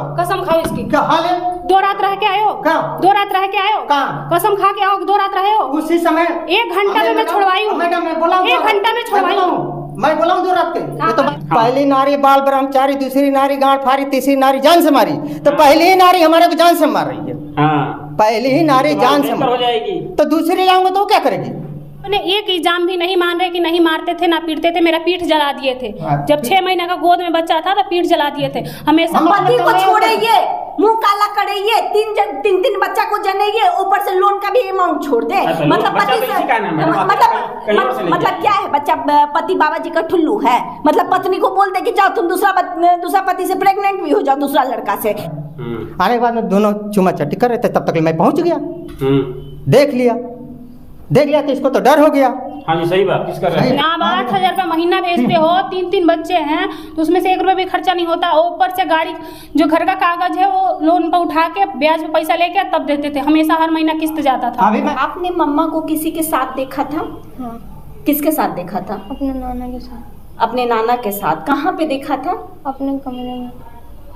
बताओ। कसम खाओ इसकी। क्या हाल है? 2 रात रह के आए हो? कहाँ? 2 रात रह के आए हो? कहाँ? कसम खा के आओ, 2 रात रहे हो? उसी समय 1 घंटा में मैं छुड़वाई हूँ। मैडम मैं बोला 1 घंटा में छुड़वाई हूँ। मैं बोला 2 रात के। ये तो पहली नारी बाल ब्रह्मचारी, दूसरी नारी गांठ फारी, तीसरी नारी जान से मारी। तो पहली ही नारी हमारे को जान से मार रही है। पहली ही नारी जान से मार जाएगी तो दूसरी जाऊंगा तो क्या करेगी? उन्हें एक इल्जाम भी नहीं मान रहे कि नहीं मारते थे ना पीटते थे। मेरा पीठ जला दिए थे जब 6 महीने का गोद में बच्चा था तो पीठ जला दिए थे हमेशा। पति को छोड़िए, मुंह काला करिए, 3 बच्चा को जनेइए, ऊपर से लोन का भी अमाउंट छोड़ दे। मतलब पति मतलब क्या है? बच्चा पति बाबा जी का ठुल्लू है? मतलब पत्नी को बोल दे कि जाओ तुम दूसरा पति से प्रेग्नेंट भी हो जाओ, दूसरा लड़का से। आने के बाद में दोनों चुमा चट्टी कर रहे थे, तब तक मैं पहुंच गया। देख लिया तो इसको तो डर हो गया। हाँ जी सही बात। किस कर रहे हैं आप 8,000 रुपये महीना भेजते हो, 3 बच्चे हैं तो उसमें से 1 रुपये भी खर्चा नहीं होता। ऊपर से गाड़ी जो घर का कागज है वो लोन पर उठा के ब्याज पे पैसा लेके तब देते थे। हमेशा हर महीना किस्त जाता था। आपने मम्मा को किसी के साथ देखा था? हाँ। किसके साथ देखा था? अपने नाना के साथ। अपने नाना के साथ। कहाँ पे देखा था? अपने कमरे में।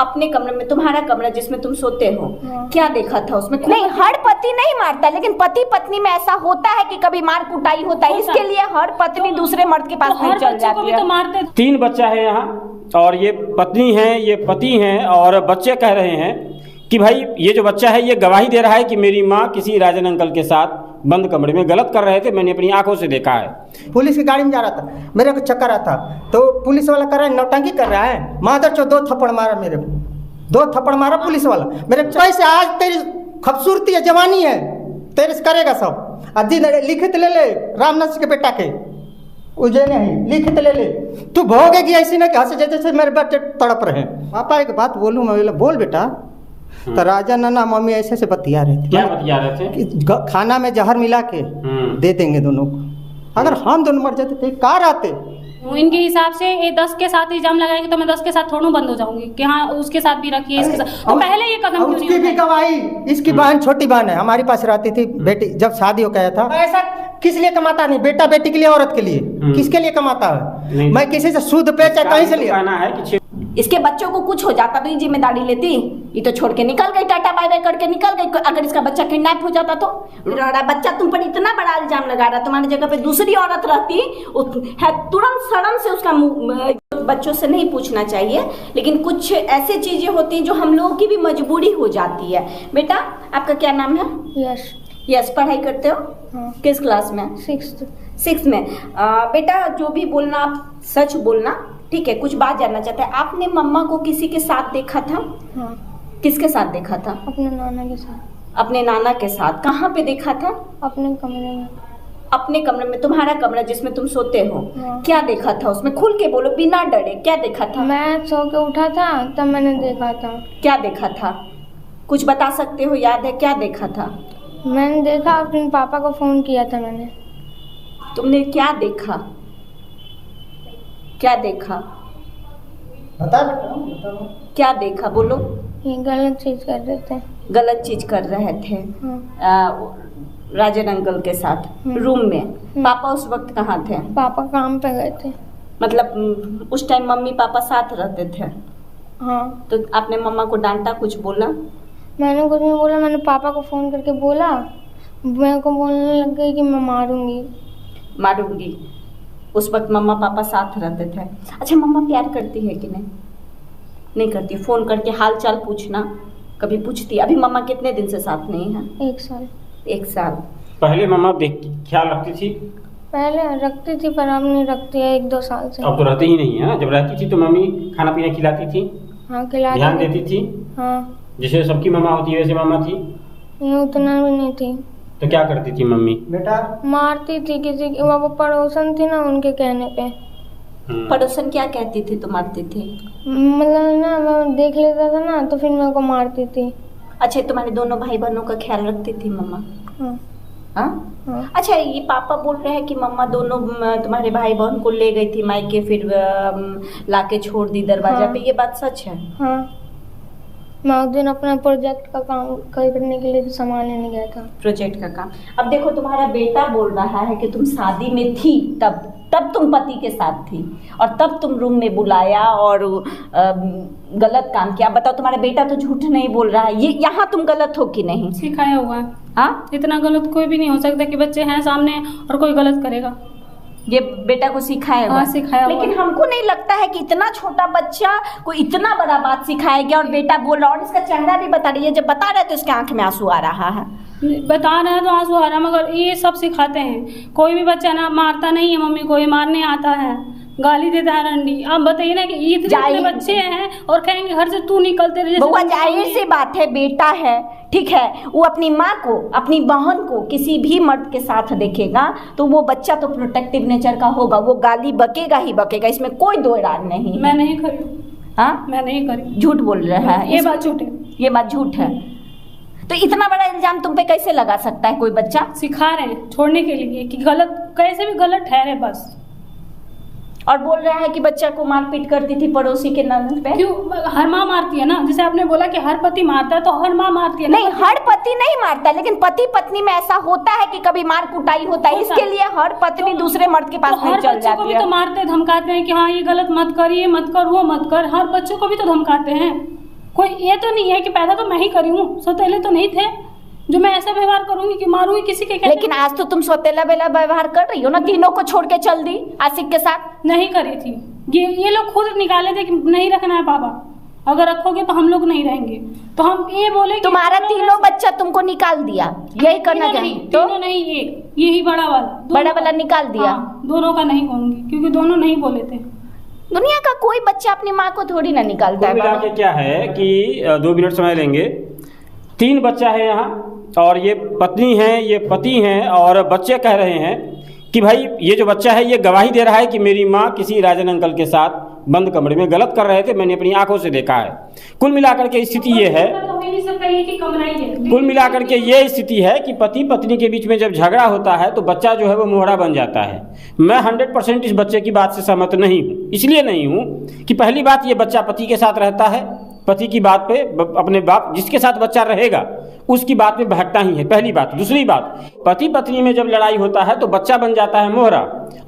अपने कमरे में? तुम्हारा कमरा जिसमें तुम सोते हो? हाँ। क्या देखा था उसमें? नहीं, हर पति नहीं मारता, लेकिन पति पत्नी में ऐसा होता है कि कभी मार कुटाई होता है। इसके लिए हर पत्नी दूसरे मर्द के पास नहीं चल जाती है। तो मारते 3 बच्चा है यहाँ और ये पत्नी है, ये पति हैं और बच्चे कह रहे हैं कि भाई ये जो बच्चा है ये गवाही दे रहा है कि मेरी माँ किसी राजन अंकल के साथ बंद कमरे में गलत कर रहे थे, मैंने अपनी आंखों से देखा है। पुलिस की गाड़ी में जा रहा था, मेरे को चक्कर आता तो पुलिस वाला कर रहा है नौटंकी कर रहा है। मादर चो 2 थप्पड़ मारा मेरे को, 2 थप्पड़ मारा पुलिस वाला मेरे। कैसे आज तेरी खूबसूरती है, जवानी है, तेरे से करेगा सब। अजी लिखित ले ले रामनाथ के बेटा के उज्जैन नहीं लिखित ले ले। तू भोगेगी ऐसी ना कि हंस जैसे मेरे बच्चे तड़प रहे हैं। पापा एक बात बोलूँ मैं? बोल बेटा। तो राजा नाना मम्मी ऐसे बतिया रहे थे। क्या बतिया रहे थे? कि खाना में जहर मिला के दे देंगे दोनों को। अगर हम दोनों मर जाते तो कार आते। इनके हिसाब से ये 10 के साथ इल्जाम लगाएंगे तो मैं 10 के साथ थोड़ा बंद हो जाऊंगी कि हाँ उसके साथ भी रखिए इसके साथ। तो पहले ये कदम क्यों नहीं? उसकी भी गवाही, इसकी बहन छोटी बहन है हमारे पास रहती थी बेटी, जब शादी हो गया था। ऐसा किस लिए कमाता नहीं? बेटा बेटी के लिए, औरत के लिए, किसके लिए कमाता है? मैं किसी से सूद पे चाहे कहीं से लिया। इसके बच्चों को कुछ हो जाता तो ये जिम्मेदारी लेती? ये तो छोड़ के निकल गई, टाटा बाय बाय करके निकल गई। अगर इसका बच्चा किडनैप हो जाता तो? बच्चा तुम पर इतना बड़ा इल्जाम लगा रहा, तुम्हारी जगह पे दूसरी औरत रहती है, तुरंत शर्म से उसका मुंह। बच्चों से नहीं पूछना चाहिए, लेकिन कुछ ऐसी चीजें होती हैं जो हम लोगों की भी मजबूरी हो जाती है। बेटा आपका क्या नाम है? यश। यश, पढ़ाई करते हो? हाँ। किस क्लास में? 6th में। बेटा जो भी बोलना आप सच बोलना, ठीक है? कुछ बात जानना चाहते हैं। आपने मम्मा को किसी के साथ देखा था? हाँ। किसके साथ देखा था? अपने नाना के साथ। अपने नाना के साथ। कहाँ पे देखा था? अपने कमरे में। अपने कमरे में? तुम्हारा कमरा जिसमें तुम सोते हो? हाँ। क्या देखा था उसमें? खुल के बोलो, बिना डरे। क्या देखा था? मैं सो के उठा था तब मैंने देखा था। क्या देखा था? कुछ बता सकते हो? याद है? क्या देखा था? मैंने देखा अपने पापा को फोन किया था मैंने। तुमने क्या देखा? क्या देखा? बता बेटा। क्या देखा? बोलो। ये गलत चीज कर रहे थे। गलत चीज कर रहे थे? हाँ। राजन अंकल के साथ रूम में? पापा उस वक्त कहाँ थे? पापा काम पे गए थे। मतलब उस टाइम मम्मी पापा साथ रहते थे? हाँ। तो आपने मम्मा को डांटा, कुछ बोला? मैंने कुछ नहीं बोला, मैंने पापा को फोन करके बोला, मेरे को बोलने लग गई कि मैं मारूंगी। उस वक्त मम्मा पापा साथ रहते थे? अच्छा, मम्मा प्यार करती है कि नहीं? नहीं करती? फोन करके हाल चाल पूछना कभी पूछती? अभी मम्मा कितने दिन से साथ नहीं है? 1 साल। 1 साल। पहले मम्मा ख्याल रखती थी? पहले रखती थी पर अब नहीं रखती है, 1-2 साल से। अब तो रहती ही नहीं है ना? जब रहती थी तो मम्मी खाना पीना खिलाती थी? हाँ, खिलाती। ध्यान देती थी? हाँ। जैसे सबकी मम्मा होती है वैसे मम्मा थी? उतना भी नहीं थी। तो क्या करती थी मम्मी? बेटा मारती थी किसी की, वो पड़ोसन थी ना, उनके कहने पे। पड़ोसन क्या कहती थी तो मारती थी? मतलब ना मैं देख लेता था ना तो फिर मेरे को मारती थी। अच्छा, तुम्हारे दोनों भाई बहनों का ख्याल रखती थी मम्मा? हाँ। हाँ? अच्छा, ये पापा बोल रहे हैं कि मम्मा दोनों तुम्हारे भाई बहन को ले गई थी मायके, फिर लाके छोड़ दी दरवाजा पे। ये बात सच है? हाँ। मैं उस दिन अपना प्रोजेक्ट का काम करने के लिए सामान लेने गया था। प्रोजेक्ट का काम? अब देखो, तुम्हारा बेटा बोल रहा है कि तुम शादी में थी तब तब तुम पति के साथ थी और तब तुम रूम में बुलाया और गलत काम किया। बताओ, तुम्हारा बेटा तो झूठ नहीं बोल रहा है, ये यहाँ तुम गलत हो कि नहीं? सिखाया हुआ है। हाँ, इतना गलत कोई भी नहीं हो सकता कि बच्चे हैं सामने और कोई गलत करेगा। ये बेटा को सिखाया हुआ। हाँ, सिखाया हुआ। लेकिन हमको नहीं लगता है कि इतना छोटा बच्चा को इतना बड़ा बात सिखाया गया और बेटा बोल रहा, और इसका चेहरा भी बता रही है, जब बता रहे तो उसके आंख में आंसू आ रहा है। बता रहे हैं तो आंसू आ रहा है, मगर ये सब सिखाते हैं। कोई भी बच्चा ना मारता नहीं है मम्मी को, ये मारने आता है, गाली देता है रंडी। आप बताइए ना कि इतने बच्चे हैं और कहेंगे घर से तू निकलते रहे। बउआ, जाहिर सी बात है, बेटा है, ठीक है, वो अपनी माँ को, अपनी बहन को किसी भी मर्द के साथ देखेगा तो वो बच्चा तो प्रोटेक्टिव नेचर का होगा, वो गाली बकेगा ही बकेगा, इसमें कोई दो राय नहीं। मैं नहीं करी। हाँ, मैं नहीं करी। झूठ बोल रहा है, ये बात झूठ है। ये बात झूठ है। तो इतना बड़ा इल्जाम तुम पे कैसे लगा सकता है कोई बच्चा? सिखा रहे हैं छोड़ने के लिए कि गलत कैसे भी गलत ठहरे बस। और बोल रहा है कि बच्चा को मारपीट करती थी पड़ोसी के नल पे। क्यों? हर माँ मारती है ना, जैसे आपने बोला कि हर पति मारता है, तो हर माँ मारती है ना। नहीं, हर पति नहीं मारता, लेकिन पति पत्नी में ऐसा होता है कि कभी मार कुटाई होता है, इसके लिए हर पत्नी दूसरे मर्द के पास नहीं चल जाती है। हर बच्चों को भी तो मारते धमकाते हैं कि हाँ ये गलत मत कर, ये मत कर, वो मत कर। हर बच्चों को भी तो धमकाते हैं। कोई ये तो नहीं है कि पैदा तो मैं ही करी हूँ, सौतेले तो नहीं थे जो मैं ऐसा व्यवहार करूंगी कि मारूंगी किसी के। लेकिन आज तो तुम सौतेला बेला व्यवहार कर रही हो ना, तीनों को छोड़ के चल दी आशिक के साथ। नहीं करी थी, ये लोग खुद निकाले थे कि नहीं रखना है पापा, अगर रखोगे तो हम लोग नहीं रहेंगे। तो हम ये बोले तुम्हारा तीनों बच्चा तुमको निकाल दिया, यही करना चाहिए। तीनों नहीं, यही बड़ा वाला निकाल दिया। दोनों का नहीं कहूंगी क्योंकि दोनों नहीं बोले थे। दुनिया का कोई बच्चा अपनी माँ को थोड़ी ना निकालता है। क्या है कि 2 मिनट समय लेंगे। 3 बच्चा है यहाँ और ये पत्नी है, ये पति हैं और बच्चे कह रहे हैं कि भाई ये जो बच्चा है ये गवाही दे रहा है कि मेरी माँ किसी राजन अंकल के साथ बंद कमरे में गलत कर रहे थे, मैंने अपनी आंखों से देखा है। कुल मिलाकर के स्थिति ये है, कुल मिलाकर के ये स्थिति है कि पति पत्नी के बीच में जब झगड़ा होता है तो बच्चा जो है वो मोहरा बन जाता है। मैं 100% इस बच्चे की बात से सहमत नहीं हूँ। इसलिए नहीं हूँ कि पहली बात, ये बच्चा पति के साथ रहता है, पति की बात पे अपने बाप जिसके साथ बच्चा रहेगा उसकी बात में बहकता ही है, पहली बात। दूसरी बात, पति पत्नी में जब लड़ाई होता है तो बच्चा बन जाता है मोहरा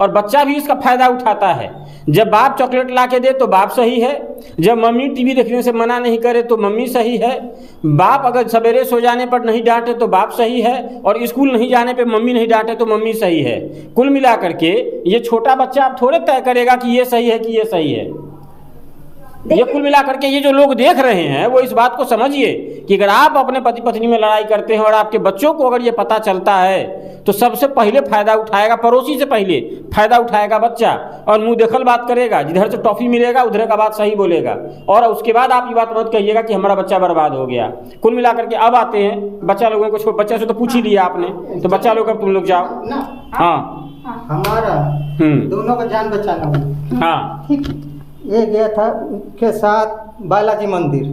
और बच्चा भी इसका फायदा उठाता है। जब बाप चॉकलेट ला के दे तो बाप सही है, जब मम्मी टीवी देखने से मना नहीं करे तो मम्मी सही है, बाप अगर सवेरे सो जाने पर नहीं डांटे तो बाप सही है, और स्कूल नहीं जाने पे मम्मी नहीं डांटे तो मम्मी सही है। कुल मिलाकर के ये छोटा बच्चा अब थोड़े तय करेगा कि ये सही है कि ये सही है। ये कुल मिलाकर के ये जो लोग देख रहे हैं वो इस बात को समझिए कि अगर आप अपने पति पत्नी में लड़ाई करते हैं और आपके बच्चों को अगर ये पता चलता है तो सबसे पहले फायदा उठाएगा, पड़ोसी से पहले फायदा उठाएगा बच्चा, और मुंह देखल बात करेगा, जिधर से टॉफी मिलेगा उधर का बात सही बोलेगा, और उसके बाद आप ये बात मत कहिएगा कि हमारा बच्चा बर्बाद हो गया। कुल मिलाकर के अब आते हैं बच्चा लोगों को, बच्चा से तो पूछ ही लिया आपने, तो बच्चा लोग अब तुम लोग जाओ। हाँ, हमारा दोनों का जान बचाना। हाँ, ये गया था के साथ बालाजी मंदिर,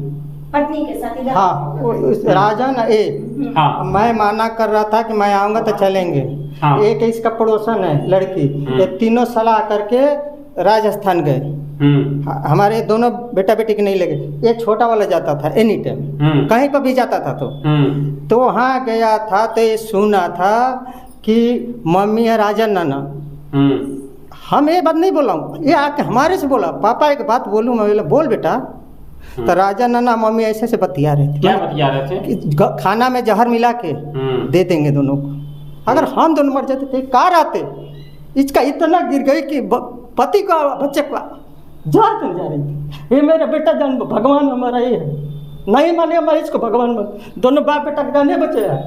पत्नी के साथ इधर। हाँ, उस राजा ना हाँ, मैं माना कर रहा था कि मैं आऊँगा तो चलेंगे। हाँ, एक इसका पड़ोसन है लड़की, ये तीनों सलाह करके राजस्थान गए। हमारे दोनों बेटा बेटी के नहीं लगे, ये छोटा वाला जाता था एनी टाइम, कहीं पर भी जाता था तो वहाँ गया था तो ये सुना था कि मम्मी है राजा नाना। हम ये बात नहीं बोला हूँ, ये आके हमारे से बोला, पापा एक बात बोलूँ? मैं बोला बोल बेटा। तो राजा नाना मम्मी ऐसे से बतिया रहे थे। क्या बतिया रहे थे? कि खाना में जहर मिला के दे देंगे दोनों को, अगर हम दोनों मर जाते थे कार आते। इसका इतना गिर गई कि पति का बच्चे का जान चल जा रही थी। ये मेरा बेटा जान, भगवान हमारा ये है, नहीं माने हमारे इसको भगवान, दोनों बाप बेटा गाने बचे हैं,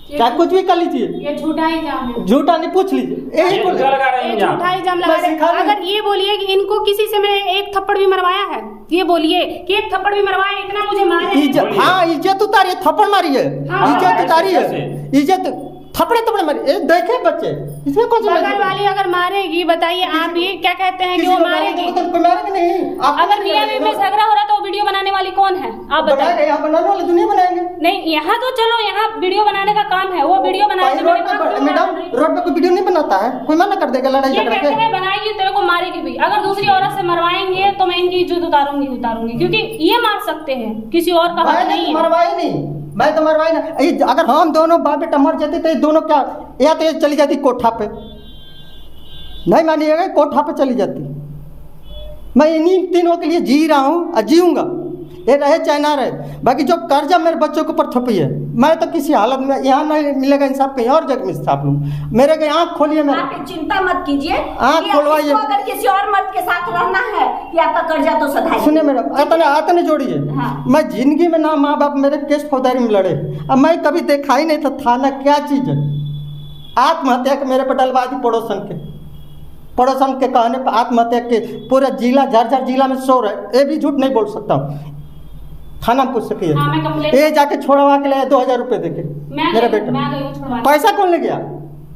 क्या कुछ भी कर लीजिए। ये झूठा इल्जाम है, झूठा नहीं, पूछ लीजिए। यही झूठा इल्जाम लगा रहे हैं। अगर ये बोलिए कि इनको किसी से मैं एक थप्पड़ भी मरवाया है, ये बोलिए कि एक थप्पड़ भी मरवाया, इतना मुझे मारे। हाँ, इज्जत उतारी, थप्पड़ मारी है, इज्जत उतारी है, इज्जत थपड़े थपड़े मारे। देखे बच्चे, इसमें कुछ बगल वाली अगर मारेगी, बताइए आप ये क्या कहते हैं कि वो मारेगी? नहीं, अगर मियां बीवी में झगड़ा हो रहा तो वीडियो बनाने वाली कौन है? आप बताइए। यहाँ बनाने वाले दुनिया बनाएंगे। नहीं, यहाँ तो चलो, यहाँ वीडियो बनाने का काम है, वो वीडियो बनाएंगे। मैडम, रोड पे कोई वीडियो नहीं बनाता है, कोई मना कर देगा लड़ाई झगड़ा के। बनाएगी तेरे को मारेगी भी, अगर दूसरी औरत से मरवाएंगे तो मैं इनकी इज्जत उतारूंगी, क्योंकि ये मार सकते हैं, किसी और का हक नहीं है। मरवाई नहीं, मैं तो मरवाई ना। अगर हम दोनों बाप बेटा मर जाते तो दोनों क्या, या तो ये चली जाती कोठा पे, नहीं मानिएगा कोठा पे चली जाती। मैं इन्हीं तीनों के लिए जी रहा हूँ और जीऊँगा, ये रहे चाहे ना रहे। बाकी जो कर्जा मेरे बच्चों के ऊपर थपी है, मैं तो किसी हालत में यहाँ नहीं मिलेगा इंसाफ, कहीं और जगह में इंसाफ लूँ। मेरे के आँख खोलिए, मेरे आप चिंता मत कीजिए, आँख खोलवाइए। अगर किसी और मर्द के साथ रहना है कि आपका कर्जा तो सधाई। सुनिए मेरा, आतने जोड़िए। हाँ। मैं जिंदगी में ना माँ बाप मेरे केस फौजदारी में लड़े, अब मैं कभी देखा ही नहीं था थाना क्या चीज़ है। आत्महत्या के मेरे पर डलवा दी पड़ोसन के कहने पर आत्महत्या के पूरा जिला झरझर जिला में शोर है। ये भी झूठ नहीं बोल सकता हूँ, थाना में पूछ सकिए। हाँ, मैं कंप्लेंट- ये जाके छोड़वा के ले 2000 रुपये देके मेरे बेटे। पैसा कौन ले गया?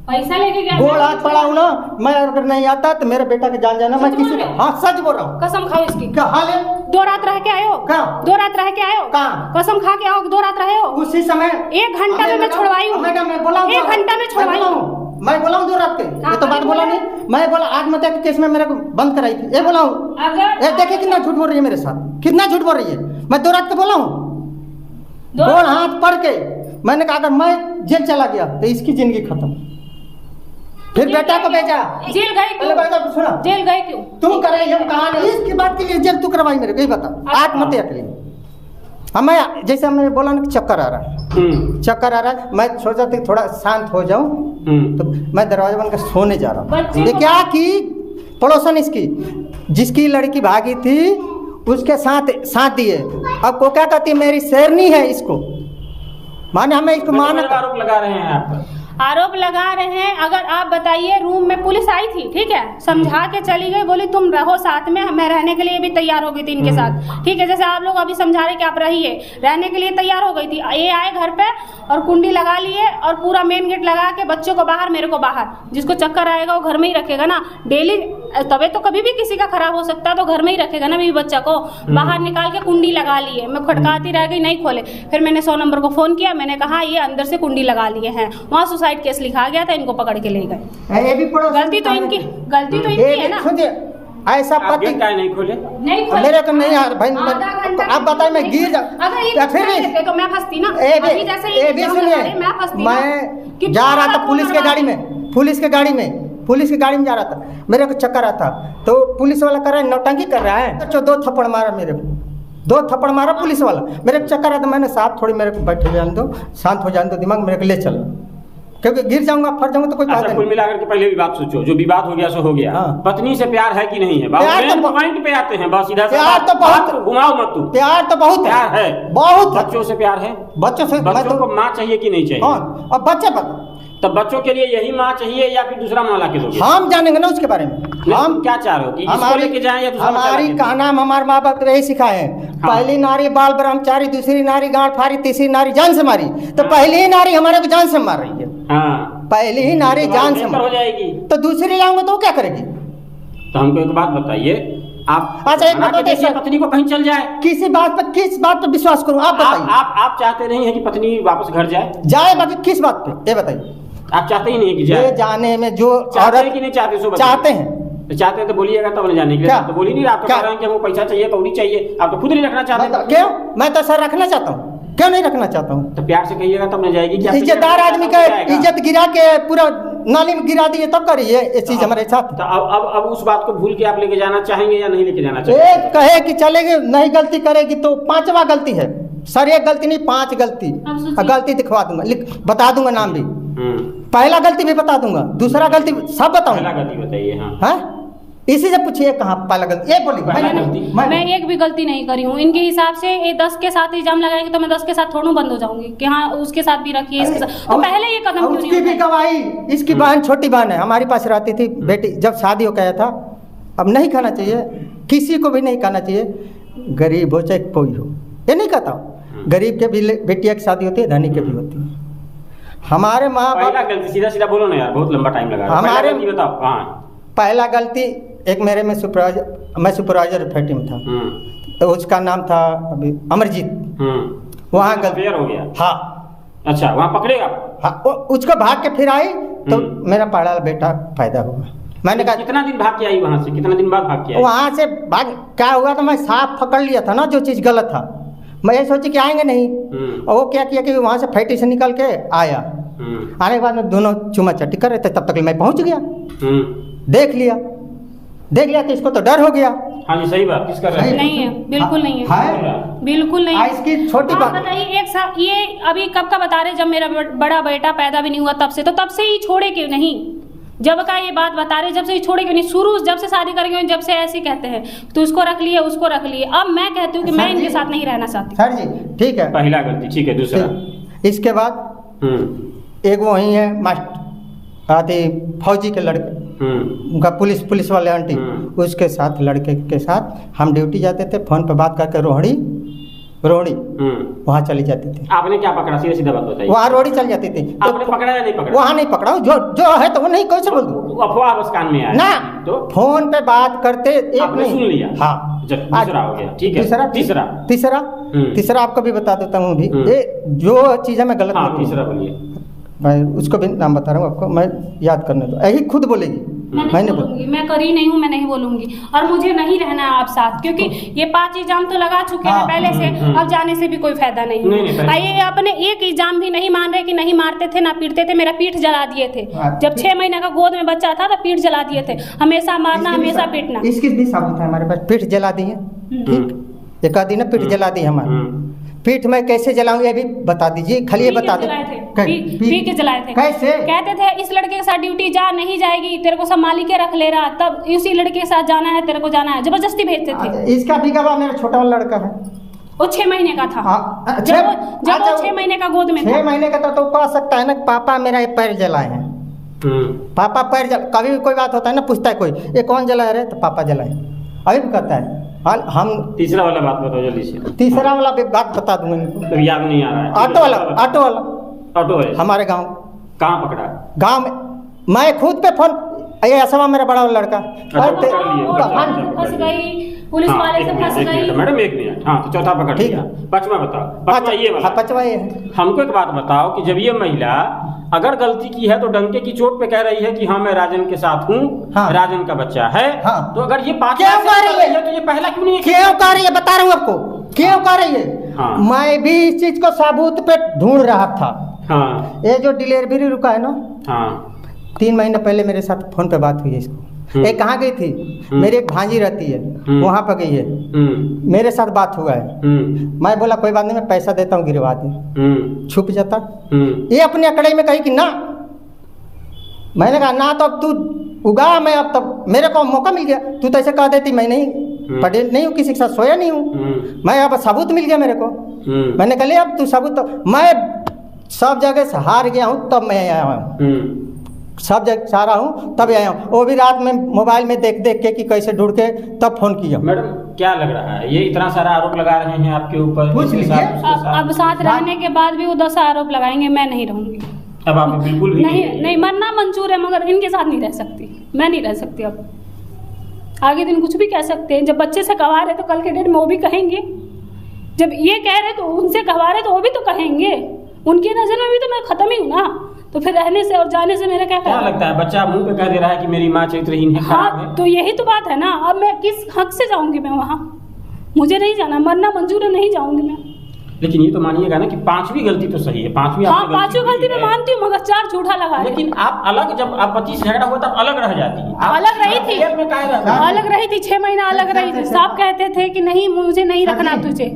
पैसा लेके गया। गोल हाथ पड़ा हूँ ना, मैं अगर नहीं आता तो मेरे बेटा के जान जाना। मैं किसी को, हाँ सच बोल रहा हूँ। कसम खाओ इसकी। क्या हाल है? 2 रात रह के आए हो? कहाँ? 2 रात रह के आए हो? कहाँ? कसम खा के आओ, 2 रात रहे हो? उसी समय 1 घंटा में मैं छुड़वाई हूँ। मैं बोला 1 घंटा में छुड़वाई हूँ। मैं बोला हूँ 2 रात के, ये तो बात बोला नहीं। मैं बोला आत्महत्या के केस में मेरे को बंद कराई थी, ये बोला हूँ। अगर ये देखिए कितना झूठ बोल रही है मेरे साथ, कितना झूठ बोल रही है। मैं 2 रात के बोला हूँ, गोल हाथ पड़ के मैंने कहा अगर मैं जेल चला गया तो इसकी जिंदगी खत्म। फिर बेटा को भेजा, जेल गए पहले बेटा को सुना, जेल गए क्यों? तू करे ये कहा नहीं, इसकी बात के लिए जेल तू करवाई मेरे को, ये बता। आत्महत्या के लिए हमें, जैसे मैंने बोला ना चक्कर आ रहा है, चक्कर आ रहा है। मैं सोचा था थोड़ा शांत हो जाऊं, तो मैं दरवाजा बंद कर सोने जा रहा हूँ। ये क्या की पड़ोसन इसकी, जिसकी लड़की भागी थी उसके साथ दिए। अब को क्या कहती है, मेरी शेरनी है इसको, माने हमें इसको माना। आरोप लगा रहे हैं आप पर। आरोप लगा रहे हैं। अगर आप बताइए, रूम में पुलिस आई थी, ठीक है, समझा के चली गई, बोली तुम रहो साथ में, मैं रहने के लिए भी तैयार हो गई थी इनके साथ, ठीक है। जैसे आप लोग अभी समझा रहे कि आप रहिए, रहने के लिए तैयार हो गई थी। ये आए घर पे और कुंडी लगा लिए और पूरा मेन गेट लगा के बच्चों को बाहर, मेरे को बाहर। जिसको चक्कर आएगा वो घर में ही रखेगा ना, डेली तबीयत तो कभी भी किसी का खराब हो सकता है, तो घर में ही रखेगा ना बीवी बच्चा को। बाहर निकाल के कुंडी लगा लिए, मैं खटकाती रह गई, नहीं खोले। फिर मैंने 100 नंबर को फोन किया, मैंने कहा ये अंदर से कुंडी लगा लिए हैं। वहाँ सुसाइड केस लिखा गया था, इनको पकड़ के ले गए। ये भी गलती तो इनकी है ना। सुनिए, ऐसा आप पति गेट काहे नहीं खोले? नहीं खोले। मेरे को नहीं यार भाई, आधा घंटा आप बताइए मैं गिर जा, अगर ये या फिर भी देते तो मैं फंसती ना। ये अभी जैसे भी इल्जाम सुनिए, लगा रहे, मैं फंसती ना। कि मैं जा रहा था तुम्हारा पुलिस के गाड़ी में, पुलिस की गाड़ी में जा रहा था, मेरे को चक्कर आता, तो पुलिस वाला कर रहा है नौटंकी कर रहा है, तो 2 थप्पड़ मारा मेरे को, 2 थप्पड़ मारा पुलिस वाला। मेरे को चक्कर आता, मैंने साहब थोड़ी मेरे को बैठे जाने दो, शांत हो जाने दो दिमाग, मेरे को ले चल, क्योंकि गिर जाऊंगा फट जाऊंगा तो कोई अच्छा, फायदा कुल नहीं। मिलाकर के पहले भी बात सोचो, जो विवाद हो गया सो हो गया। हाँ। पत्नी से प्यार है कि नहीं है? प्यार तो पॉइंट पे आते हैं, बस इधर से प्यार तो बहुत, घुमाओ मत तू। प्यार तो बहुत प्यार है, बहुत है। बच्चों से प्यार है, बच्चों से मैं बच्चों तो को माँ चाहिए कि नहीं चाहिए? हाँ, अब बच्चे पर तब बच्चों के लिए यही माँ चाहिए या फिर दूसरा माँ ला के दोगे? हम जानेंगे ना उसके बारे में। हम क्या चाह रहे हो कि इसको लेके जाएं या दूसरा बच्चा हमारी लाके कहना, हमारे माँ बाप ने यही सिखाए हैं। हाँ। पहली नारी बाल ब्रह्मचारी, दूसरी नारी गांठ फारी, तीसरी नारी जान से मारी। तो पहली ही नारी हमारे को जान से मार रही है, हाँ, पहली ही नारी तो जान से बेहतर हो मार, जाएगी। तो दूसरी लाऊंगा तो वो क्या करेगी? तो हमको एक बात बताइए, आप अच्छा, एक मना बात के बताइए देखिए सर। पत्नी को कहीं चल जाए। किस बात पर विश्वास करूं? आप बताइए। आप चाहते नहीं है कि पत्नी वापस घर जाए? जाए, बाकी किस बात पे ये बताइए। आप चाहते ही नहीं है कि ये जाए? जाने में जो चाहते हैं औरत कि नहीं चाहते? सो बताइए। चाहते हैं, तो चाहते हैं तो बोलिएगा तब न जाने के लिए। क्या? आप तो बोल ही नहीं रहे, आप तो क्या? कह रहे हैं कि हमको पैसा चाहिए, कौड़ी चाहिए, आप तो खुद नहीं रखना चाहते। क्यों? मैं तो सर रखना चाहता हूँ, क्यों नहीं रखना चाहता हूँ? तो प्यार से कहिएगा तब न जाएगी। क्या इज्जतदार आदमी का इज्जत गिरा के पूरा नाली में गिरा दिए तब करिए ये चीज हमारे साथ। तो अब उस बात को भूल के आप लेके जाना चाहेंगे या नहीं लेके जाना चाहेंगे? एक कहे कि चलेगी, नहीं गलती करेगी तो 5वां गलती है सर, 1 गलती नहीं 5 गलती, गलती दिखवा दूंगा, बता दूंगा नाम भी। पहला गलती भी बता दूंगा, दूसरा गलती सब पहला बताऊंगा। गलती बताइए। हाँ, हाँ? इसी से पूछिए कहाँ पहला गलती, ये बोली पहला गलती। मैं एक भी गलती नहीं करी हूँ। इनके हिसाब से ये 10 के साथ इल्जाम लगाएंगे तो मैं 10 के साथ थोड़ा बंद हो जाऊंगी कि हाँ उसके साथ भी रखिए, इसके साथ। तो पहले ये कदम क्यों उसकी नहीं भी उठाए? गवाही, इसकी बहन छोटी बहन है, हमारे पास रहती थी बेटी, जब शादी हो गया था। अब नहीं कहना चाहिए, किसी को भी नहीं कहना चाहिए, गरीब हो चाहे कोई हो, ये नहीं कहता हूँ। गरीब के भी बेटिया की शादी होती है, धनी के भी होती है। हमारे माँ पहला बाप, गलती सीधा सीधा बोलो ना यार, बहुत लंबा टाइम लगा रहा है। पहला हमारे- गलती बताओ। हाँ, पहला गलती एक मेरे में सुपरवाइजर फैक्ट्री में था, तो उसका नाम था अभी अमरजीत। वहाँ अफेयर हो गया। हाँ अच्छा, वहाँ पकड़े आप? हाँ, उसको भाग के फिर आई तो मेरा पढ़ा बेटा फायदा हुआ। मैंने कहा कितना दिन भाग के आई वहाँ से? कितना दिन बाद भाग के आई? वहाँ से भाग क्या हुआ था, मैं साफ पकड़ लिया था ना जो चीज़ गलत था। मैं ये सोची कि आएंगे नहीं, और वो क्या किया कि वहाँ से फैक्ट्री से निकल के आया। आने के बाद में दोनों चुमा चट्टी कर रहे थे, तब तक मैं पहुँच गया। देख लिया तो इसको तो डर हो गया। हाँ जी सही बात, किस कर रहे हैं? नहीं है, बिल्कुल नहीं है, है बिल्कुल नहीं है। इसकी छोटी आप बात बताइए, एक साल ये अभी कब का बता रहे, जब मेरा बड़ा बेटा पैदा भी नहीं हुआ तब से, तो तब से ही छोड़े क्यों नहीं? जब का ये बात बता रहे, जब से ही छोड़े क्यों नहीं? शुरू जब से शादी करेंगे जब से ऐसे कहते हैं तो उसको रख लिए उसको रख लिए। अब मैं कहती हूँ कि मैं इनके साथ नहीं रहना चाहती। सर जी ठीक है, पहला गलती ठीक है। दूसरा इसके बाद एक वही है मास्टर आते फौजी के लड़के, उनका पुलिस वाले आंटी, उसके साथ लड़के के साथ हम ड्यूटी जाते थे, फोन पे बात करके रोहड़ी वहाँ चली जाती थी। आपने क्या पकड़ा? सीधा बात बताइए। वहाँ रोहड़ी चल जाती थी। आपने पकड़ा या नहीं पकड़ा? वहाँ नहीं पकड़ा, जो है तो वो नहीं, कैसे बोल दूँ? अफवाह बस कान में आया ना, तो फोन पे बात करते एक आपने नहीं सुन लिया। हाँ, दूसरा हो गया, ठीक है। तीसरा आपको भी बता देता हूँ भी, ये जो चीज़ें मैं गलत हाँ, तीसरा बोलिए। मैं उसको भी नाम बता रहा हूँ आपको, मैं याद करने दो, यही खुद बोलेगी। मैं नहीं बोलूंगी, मैं करी नहीं हूँ, मैं नहीं बोलूंगी। और मुझे नहीं रहना है आप साथ, क्योंकि ये 5 एग्जाम तो लगा चुके हैं पहले से, अब जाने से भी कोई फायदा नहीं है। ये अपने एक एग्जाम भी नहीं मान रहे कि नहीं मारते थे ना पीटते थे, मेरा पीठ जला दिए थे। जब 6 महीने का गोद में बच्चा था तो पीठ जला दिए थे। हमेशा मारना, हमेशा पीटना। इसकी भी सबूत है हमारे पास, पीठ जला दी है। ठीक, एक आदि ना पीठ जला दी हमारे। पीठ में कैसे जलाऊं ये भी बता दीजिए, खाली ये बता दे। पी के जलाए थे। कैसे? कहते थे इस लड़के के साथ ड्यूटी जा, नहीं जाएगी, तेरे को सब मालिक रख ले रहा, तब इसी लड़के के साथ जाना है, तेरे को जाना है, जबरदस्ती भेजते थे। इसका भी गवाह मेरा छोटा वाला लड़का है, वो 6 महीने का था। जब वो 6 महीने का गोद में 6 महीने का था तो कह सकता है ना पापा मेरा ये पैर जलाए हैं। पापा पैर कभी भी कोई बात होता है ना, पूछता है कोई ये कौन जलाए रहे, तो पापा जलाए, अभी भी कहता है। हम तीसरा वाला बात बताओ जल्दी से। तीसरा वाला भी बात बता दूंगा इनको, तो याद नहीं आ रहा है। ऑटो वाला है हमारे गांव। कहाँ पकड़ा? गांव में मैं खुद पे फोन, ये असमा मेरा बड़ा वाला लड़का फंस गई, पुलिस वाले से फंस गई। Madam 1 minute. हाँ तो चौथा पकड़ लिया, पांचवा बताओ। पांचवा ये है। हमको एक बात बताओ कि जब ये महिला अगर गलती की है तो डंके की चोट पे कह रही है कि हाँ मैं राजन के साथ हूँ, हाँ, राजन का बच्चा है, हाँ, तो अगर ये 5 क्यों कह रही है तो ये पहला क्यों नहीं? क्यों कह रही है बता रहा हूँ आपको, क्यों कह रही है। हाँ। मैं भी इस चीज को सबूत पे ढूंढ रहा था। हाँ। ये जो डिलीवरी रुका है ना, हाँ, 3 महीने पहले मेरे साथ फोन पे बात हुई है इसको। ये कहाँ गई थी? मेरी एक भांजी रहती है, वहां पर गई है, मेरे साथ बात हुआ है। मैं बोला कोई बात नहीं, मैं पैसा देता हूँ, गिरवा दे, छुप जाता। ये अपने अकड़े में कही कि ना, मैंने कहा ना, तो अब तू उगा, मैं अब तब मेरे को मौका मिल गया, तू तो ऐसे कह देती मैं नहीं पढ़े नहीं हूँ, किसी के साथ सोया नहीं हूँ, मैं अब सबूत मिल गया मेरे को। मैंने कहा ले अब तू सबूत, तो मैं सब जगह से हार गया हूँ, तब मैं आया हूँ, सब जगह चाह रहा हूँ तब आया हूँ, वो भी रात में मोबाइल में देख के कि कैसे ढूंढ के तब फोन किया। मैडम क्या लग रहा है, ये इतना सारा आरोप लगा रहे हैं आपके ऊपर, पूछ लीजिए। अब साथ रहने के बाद भी वो 10 आरोप लगाएंगे, मैं नहीं रहूंगी। अब आप बिल्कुल भी नहीं मरना मंजूर है, मगर इनके साथ नहीं रह सकती, मैं नहीं रह सकती। अब आगे दिन कुछ भी कह सकते हैं, जब बच्चे से कहा रहे तो कल के डेट में वो भी कहेंगे, जब ये कह रहे तो उनसे कहा रहे तो वो भी तो कहेंगे, उनकी नजर में भी तो मैं खत्म ही हूँ ना, तो फिर रहने से और जाने से मेरा क्या लगता है? बच्चा मुंह पे कह दे रहा है कि मेरी माँ चरित्रहीन है, खराब है। तो यही तो बात है ना, अब मैं किस हक से जाऊंगी मैं वहाँ? मुझे नहीं जाना, मरना मंजूर है, नहीं जाऊंगी मैं। लेकिन ये तो मानिएगा ना कि 5वीं गलती तो सही है, 5वीं हाँ 5वीं गलती मैं मानती हूँ, मगर 4 झूठा लगा। लेकिन आप अलग, जब आप पति से झगड़ा हुआ तब अलग रह जाती है। अलग रही थी, अलग रही थी, 6 महीना अलग रही थी। साहब कहते थे कि नहीं मुझे नहीं रखना तुझे,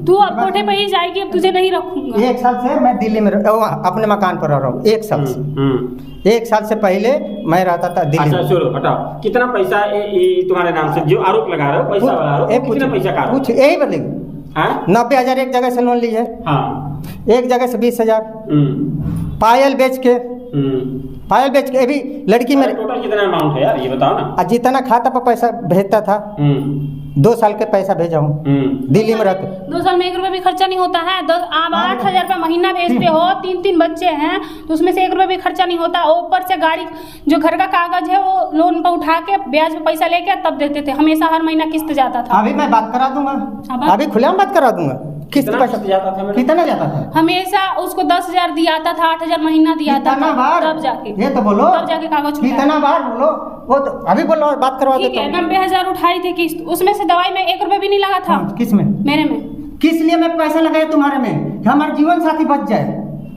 तू अब कोठे पे ही जाएगी, अब तुझे नहीं रखूंगा। 1 साल से मैं दिल्ली में अपने मकान पर रह रहा हूँ, 1 साल से। 1 साल से पहले मैं रहता था दिल्ली में। चलो हटाओ, कितना पैसा तुम्हारे नाम से जो आरोप लगा रहे हो, पैसा वाला आरोप, कितना पैसा का? कुछ यही बदलेगी। 90,000 एक जगह से लोन ली है, हाँ, एक जगह से 20,000 पायल बेच के, ये भी लड़की में। टोटल कितना अमाउंट है यार ये बताओ ना। जितना खाता पर पैसा भेजता था, 2 साल के पैसा भेजा हूँ दिल्ली में रहते। 2 साल में 1 रुपया भी खर्चा नहीं होता है। 8,000 रुपया महीना भेजते हो, 3 बच्चे हैं, तो उसमें से 1 रुपया भी खर्चा नहीं होता। ऊपर से गाड़ी जो घर का कागज है वो लोन पर उठा के ब्याज पे पैसा लेके तब देते थे, हमेशा हर महीना किस्त जाता था। अभी मैं बात करा दूंगा, अभी खुलेआम बात करा दूंगा। किस्त पैसा जाता था, कितना जाता था? हमेशा उसको 10,000 दिया था, 8,000 महीना दिया था, तब जाके ये तो बोलो, तब जाके कागज कितना बार बोलो, वो तो अभी बोलो, बात करवा देता हूं। 90,000 उठाई थी किस्त, उसमें से दवाई में 1 रुपया भी नहीं लगा था। किस में? मेरे में। किस लिए मैं पैसा लगाया तुम्हारे में? हमारा जीवन साथी बच जाए,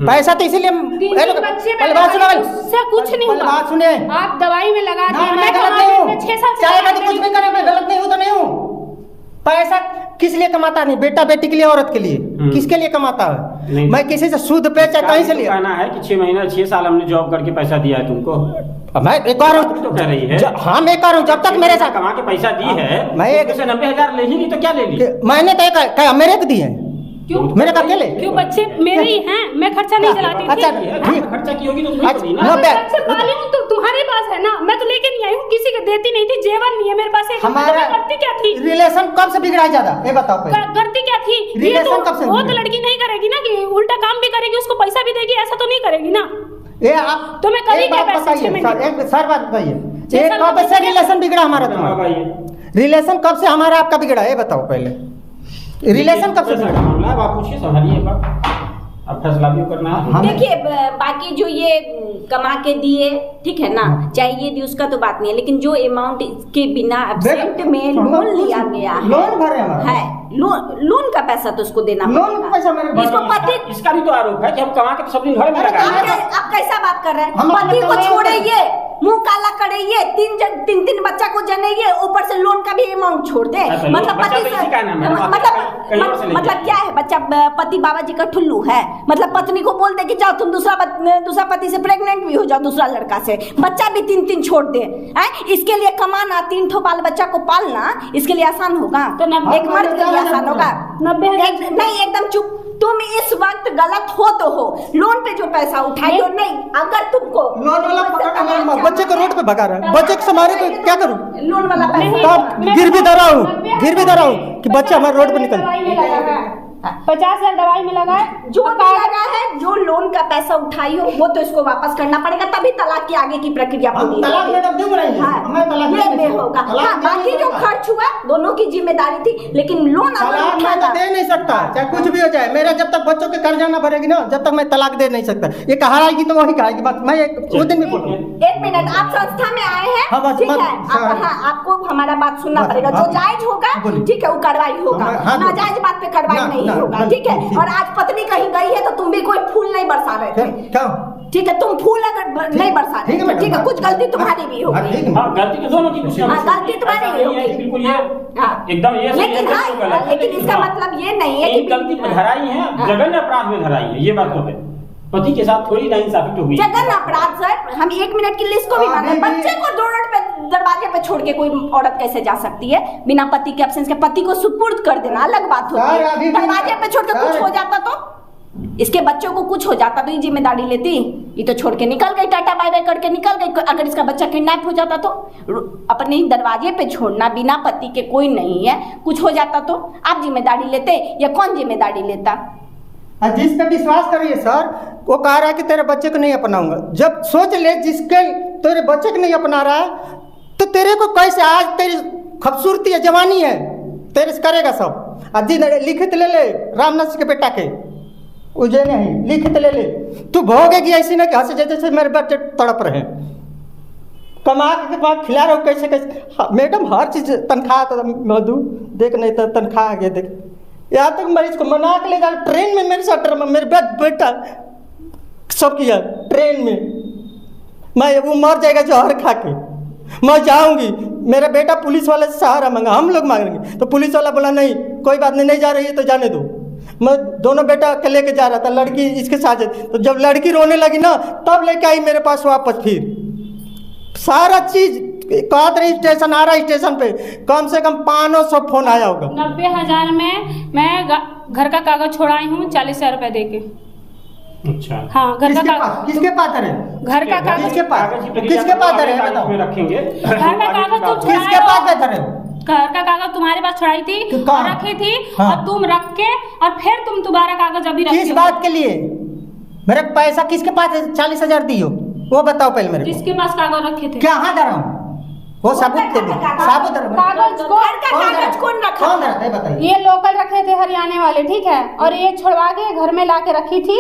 पैसा तो इसीलिए बच्चे पहले बात सुनो, उससे कुछ नहीं पहले हुआ। बात सुने। आप दवाई में लगा ना, दिए, मैं गलत नहीं हूँ, 6 साल से चाहे मैं तो कुछ भी करे, मैं गलत नहीं हूँ तो नहीं हूँ। पैसा किस लिए कमाता नहीं, बेटा बेटी के लिए, औरत के लिए, किसके लिए कमाता है? मैं किसी से सूद पे चाहे कहीं से लिया। कहना है कि 6 महीना 6 साल हमने जॉब करके पैसा दिया है तुमको। मैं एक बार तो कह रही है हाँ मैं कह रहा हूँ, जब तक मेरे साथ कमा के पैसा दी है, मैं एक 90,000 ले ही नहीं तो क्या ले ली? मैंने तो मेरे को दिए, क्यों मेरे का अकेले? क्यों बच्चे मेरे ही हैं, मैं खर्चा नहीं चलाती थी। अच्छा ठीक, खर्चा की होगी तो तुम्हें अच्छा, तो दी ना। ना, मैं खर्चा पाली हूँ तो तुम्हारे पास है ना, मैं तो लेके नहीं आई हूँ, किसी के देती नहीं थी, जेवर नहीं है मेरे पास। हमारा करती क्या थी? रिलेशन कब से बिगड़ा है ज्यादा, ये बताओ पहले। करती क्या थी? ये रिलेशन कब से वो तो बिगड़ा? लड़की नहीं करेगी ना कि उल्टा काम भी करेगी, उसको पैसा भी देगी, ऐसा तो नहीं करेगी ना। ये आप तो मैं करी एक क्या बात पैसे बताइए 6 महीने? सर, एक सर बात बताइए, छह एक साल कब में से रिलेशन बिगड़ा हमारा हाँ तुम्हारा? भाई, रिलेशन कब से हमारा आपका बिगड़ा, ये बताओ पहले। रिलेशन कब से पैसा बिगड़ा? का मामला है, आप पूछिए, संभालिए एक बार। अब फैसला भी करना है। हम- देखिए बाकी जो ये कमा के दिए, ठीक है ना, चाहे ये दी उसका तो बात नहीं है, लेकिन जो अमाउंट के बिना एब्सेंट में लोन लिया गया है, लोन भरे हमारा है लोन का पैसा तो उसको देना लोन पड़ेगा। का पैसा मेरे इसको पति इसका भी तो आरोप है कि हम कमा के तो सब दिन घर में अरे लगा कहाँ रहे हैं। आप कैसा बात कर रहे हैं? हम पति को अपने छोड़िए, मुंह काला करिए, तीन बच्चा को जनेइए, ऊपर से लोन का भी अमाउंट छोड़ दे। अच्छा, मतलब बच्चा पति तो इसी का नाम है ना, कहीं और से ले मतलब क्या है बच्चा? पति बाबा जी का ठुल्लू है? मतलब पत्नी को बोल दे कि जाओ तुम दूसरा पति से प्रेग्नेंट भी हो जाओ, दूसरा लड़का से, बच्चा भी तीन छोड़ दे। इसके लिए कमाना, 3 ठो बाल बच्चा को पालना, इसके लिए आसान होगा? तो एक मर्द के लिए आसान होगा? 90,000 नहीं, एकदम चुप। तुम इस वक्त गलत हो तो हो, लोन पे जो पैसा उठाई हो, नहीं, अगर तुमको लोन वाला पकड़ के मेरे बच्चे को रोड पे भगा रहा है, बच्चे को संभाले तो क्या करूं? लोन वाला पैसा तब गिर भी दे रहा हूँ कि बच्चा हमारे रोड पे निकल। 50,000 दवाई में लगा है, जो भी लगा है, जो लोन का पैसा उठाई हो वो तो इसको वापस करना पड़ेगा, तभी तलाक की आगे की प्रक्रिया पूरी तलाक होगी। मैडम क्यों बनाएंगे? हमें तलाक ये नहीं भी होगा। तलाक हाँ, दे बाकी नहीं जो सकता। खर्च हुआ दोनों की जिम्मेदारी थी, लेकिन लोन अगर तलाक मैं तो उठाना, दे नहीं सकता, चाहे कुछ भी हो जाए, मेरा जब तक बच्चों के कर्जा ना भरेगी ना, जब तक मैं तलाक दे नहीं सकता। ये कहाएगी तो वही कहाएगी, बस मैं वो दिन भी बोलूँ। 1 मिनट, आप संस्था में आए हैं, हाँ, बस, ठीक बस, है? हाँ, आपको हमारा बात सुनना बस, पड़ेगा, जो हाँ, जायज होगा, बोलिए। ठीक है, वो कार्रवाई होगा, हाँ, नाजायज बात पे कार्रवाई ना, नहीं ना, होगा, ना, ठीक है? ठीक। और आज पत्नी कहीं गई है तो तुम भी कोई फूल नहीं बरसा रहे थे, क्या? ठीक है? तुम फूल अगर नहीं बरसा रहे ठीक है थे, मैडम, ठीक है, हाँ, कुछ गलती तुम्हारी भी हाँ, होगी। ठीक है। हाँ, गलती तो दोनों की कुछ हाँ, गलती तुम्हारी ऐसा नहीं है होगी। कि बिल्कुल ये हाँ। एकदम ये सही है, लेकिन बिल्कुल गलत है, लेकिन इसका हाँ, मतलब ये नहीं है एक गलती में धराई है, हाँ। जघन्य अपराध में धराई है, ये बात तो है। पति के साथ थोड़ी नाइंसाफी तो हुई। जघन्य अपराध सर, हम 1 मिनट की लिस्ट को भी माने। बच्चे को रोड पे दरवाजे पे छोड़ के कोई औरत कैसे जा सकती है बिना पति के एब्सेंस के? पति को सुपुर्द कर देना अलग बात होती सर, अभी है, भी- दरवाजे पे छोड़ के कुछ सर। हो जाता तो, इसके बच्चों को कुछ हो जाता तो ये जिम्मेदारी लेती? ये तो छोड़ के निकल गई, टाटा बाय बाय करके निकल गई। अगर इसका बच्चा किडनैप हो जाता तो? अपने ही दरवाजे पे छोड़ना, बिना पति के कोई नहीं है, कुछ हो जाता तो आप जिम्मेदारी लेते या कौन जिम्मेदारी लेता? जिस पे विश्वास करिए सर, वो कह रहा है कि तेरे बच्चे को नहीं अपनाऊंगा। जब सोच ले जिसके तेरे बच्चे को नहीं अपना रहा है, तो तेरे को कैसे? आज तेरी खूबसूरती है, जवानी है, तेरे से करेगा सब। अजी लिखित ले ले रामनाथ के बेटा के, उजे नहीं लिखित ले ले, तू भोगेगी ऐसी ना कि हंस जैसे मेरे बच्चे तड़प रहे हैं, कमा के बाद खिला रहा हूँ कैसे कैसे। हाँ, मैडम हर चीज तनख्वाह तो मधु देख, नहीं तो तनख्वाह आगे देख। यहाँ तक मरीज को मना के ले जा, ट्रेन में मेरे साथ मेरे बेटा सब किया ट्रेन में, मैं वो मर जाएगा जहर खा के, मैं जाऊंगी, मेरा बेटा पुलिस वाले से सहारा मांगा, हम लोग मांगेंगे, तो पुलिस वाला बोला नहीं कोई बात नहीं, नहीं जा रही है तो जाने दो। मैं दोनों बेटा के लेके जा रहा था, लड़की इसके साथ, तो जब लड़की रोने लगी ना तब लेके आई मेरे पास वापस। फिर सारा चीज कादरी स्टेशन, आरा स्टेशन पे कम से कम 500 फोन आया होगा। 90,000 में मैं घर का कागज छोड़ाई हूँ 40,000 रुपए दे के। अच्छा, हाँ, घर का कागज, किसके पास है? घर का कागज, किसके पास है बताओ? रखेंगे घर का कागज तुम किसके पास है? घर का कागज तुम्हारे पास छुड़ाई थी तो और रखी थी, हाँ। और तुम रख के और फिर तुम दोबारा कागज अभी रखी किस हो। बात के लिए? मेरा पैसा किसके पास है? 40,000 दियो, वो बताओ पहले मेरे को। किसके पास कागज रखे थे? कहाँ दे रहा हूँ? वो सबूत दे दो, सबूत दे दो। कागज को घर का कागज कौन रखा? कौन रखा है बताइए? ये लोकल रखे थे हरियाणा वाले, ठीक है, और ये छुड़वा के घर में ला के रखी थी।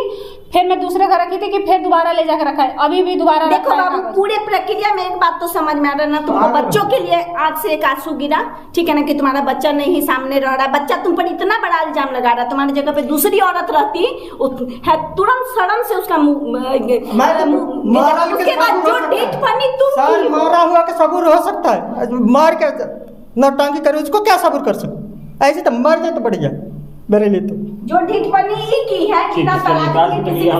फिर मैं दूसरे घर रखी थी कि फिर दोबारा ले जाकर रखा है, अभी भी दोबारा देखो रखा है बाबू, कागज। पूरे प्रक्रिया में एक बात तो समझ में आ रहा है ना, तुमको हाँ। बच्चों के लिए आंख से एक आंसू गिरा, ठीक है ना, कि तुम्हारा बच्चा नहीं सामने रह रहा, बच्चा तुम पर इतना बड़ा इल्जाम लगा रहा, तुम्हारी जगह पे दूसरी औरत रहती है, तुरंत सड़न से उसका उसके बाद जो डेट पानी तुम सर की हो। मारा हुआ के सबूर हो सकता है, मार के नौटंकी करे उसको क्या सबूर कर सकते, ऐसे तो मर जाए तो बढ़िया मेरे लिए तो। जो ढीठ पनी की है कि ना ठीक है, तलाक निकाल की के किसी लिए